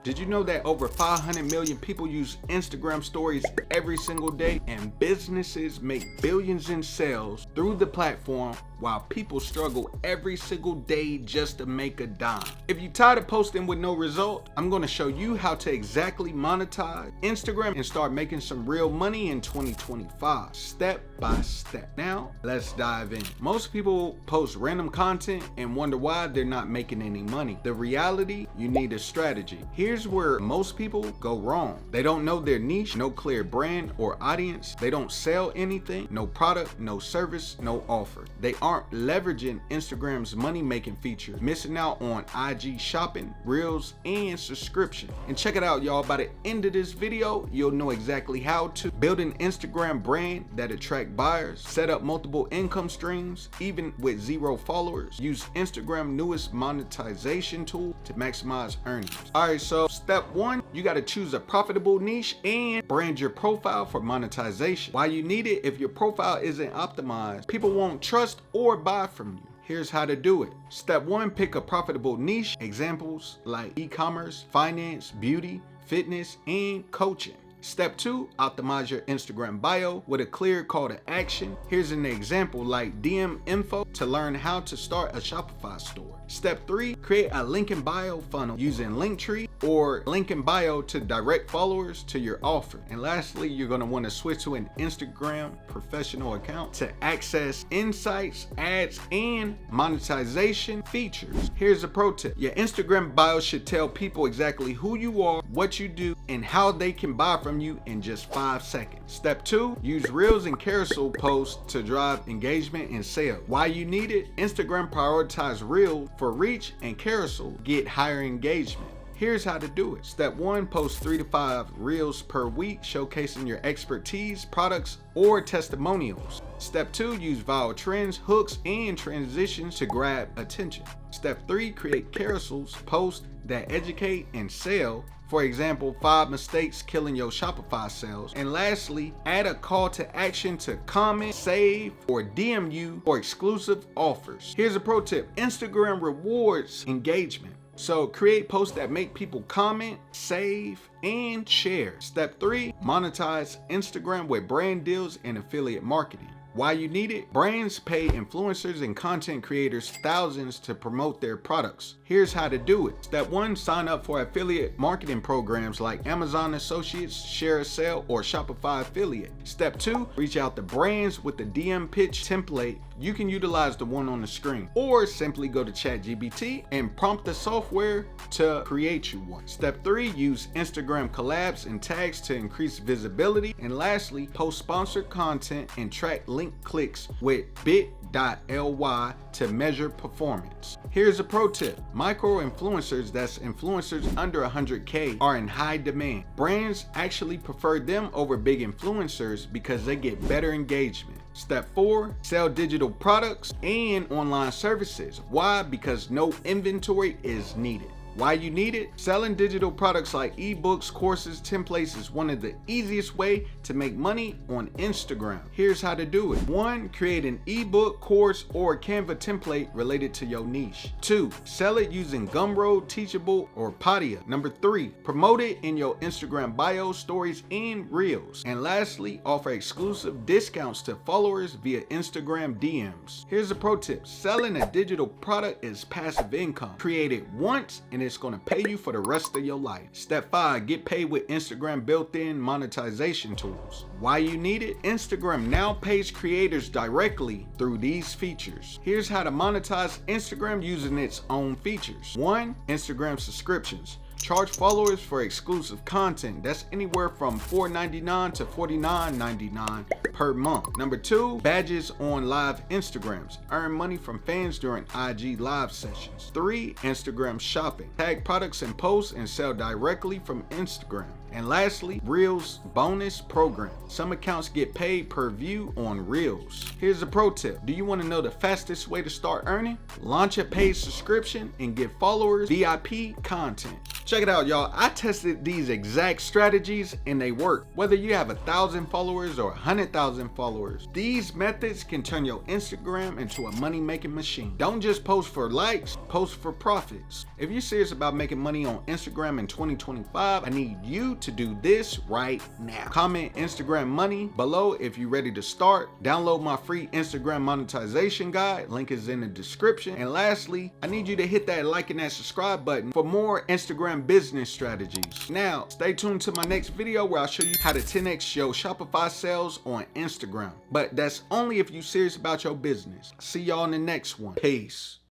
Did you know that over 500 million people use Instagram stories every single day, and businesses make billions in sales through the platform while people struggle every single day just to make a dime? If you're tired of posting with no result, I'm going to show you how to exactly monetize Instagram and start making some real money in 2025, step by step. Now, let's dive in. Most people post random content and wonder why they're not making any money. The reality, you need a strategy. Here's where most people go wrong. They don't know their niche, no clear brand or audience. They don't sell anything, no product, no service, no offer. They aren't leveraging Instagram's money-making features, missing out on IG shopping, reels, and subscription. And check it out, y'all. By the end of this video, you'll know exactly how to build an Instagram brand that attracts buyers, set up multiple income streams, even with 0 followers, use Instagram's newest monetization tool to maximize earnings. All right, so step 1, you got to choose a profitable niche and brand your profile for monetization. Why you need it? If your profile isn't optimized, people won't trust or buy from you. Here's how to do it. Step 1, pick a profitable niche. Examples like e-commerce, finance, beauty, fitness, and coaching. Step 2, optimize your Instagram bio with a clear call to action. Here's an example like DM info to learn how to start a Shopify store. Step 3, create a link in bio funnel using Linktree or link in bio to direct followers to your offer. And lastly, you're going to want to switch to an Instagram professional account to access insights, ads, and monetization features. Here's a pro tip. Your Instagram bio should tell people exactly who you are, what you do, and how they can buy from you in just 5 seconds. Step 2, use reels and carousel posts to drive engagement and sales. Why you need it? Instagram prioritize reels for reach, and carousel get higher engagement. Here's how to do it. Step 1, post 3 to 5 reels per week showcasing your expertise, products, or testimonials. Step 2, use viral trends, hooks, and transitions to grab attention. Step 3, create carousels, posts that educate and sell. For example, 5 mistakes killing your Shopify sales. And lastly, add a call to action to comment, save, or DM you for exclusive offers. Here's a pro tip. Instagram rewards engagement. So create posts that make people comment, save, and share. Step 3, monetize Instagram with brand deals and affiliate marketing. Why you need it? Brands pay influencers and content creators thousands to promote their products. Here's how to do it. Step 1, sign up for affiliate marketing programs like Amazon Associates, Carousel, or Shopify Affiliate. Step 2, reach out to brands with the DM pitch template. You can utilize the one on the screen, or simply go to ChatGPT and prompt the software to create you one. Step 3, use Instagram collabs and tags to increase visibility. And lastly, post sponsored content and track link clicks with bit.ly to measure performance. Here's a pro tip. Micro influencers, that's influencers under 100K, are in high demand. Brands actually prefer them over big influencers because they get better engagement. Step 4, sell digital products and online services. Why? Because no inventory is needed. Why you need it? Selling digital products like ebooks, courses, templates is one of the easiest way to make money on Instagram. Here's how to do it. 1, create an ebook, course, or Canva template related to your niche. 2, sell it using Gumroad, Teachable, or Podia. Number 3, promote it in your Instagram bio, stories, and reels. And lastly, offer exclusive discounts to followers via Instagram DMs. Here's a pro tip. Selling a digital product is passive income. Create it once and it's going to pay you for the rest of your life. Step 5, get paid with Instagram built-in monetization tools. Why you need it? Instagram now pays creators directly through these features. Here's how to monetize Instagram using its own features. 1, Instagram subscriptions. Charge followers for exclusive content. That's anywhere from $4.99 to $49.99 per month. Number 2, badges on live Instagrams. Earn money from fans during IG live sessions. 3, Instagram shopping. Tag products and posts and sell directly from Instagram. And lastly, Reels bonus program. Some accounts get paid per view on Reels. Here's a pro tip. Do you want to know the fastest way to start earning? Launch a paid subscription and give followers VIP content. Check it out, y'all. I tested these exact strategies and they work. Whether you have 1,000 followers or 100,000 followers, these methods can turn your Instagram into a money-making machine. Don't just post for likes, post for profits. If you're serious about making money on Instagram in 2025, I need you to do this right now. Comment Instagram money below if you're ready to start. Download my free Instagram monetization guide. Link is in the description. And lastly, I need you to hit that like and that subscribe button for more Instagram business strategies. Now, stay tuned to my next video where I'll show you how to 10x your Shopify sales on Instagram. But that's only if you're serious about your business. See y'all in the next one. Peace.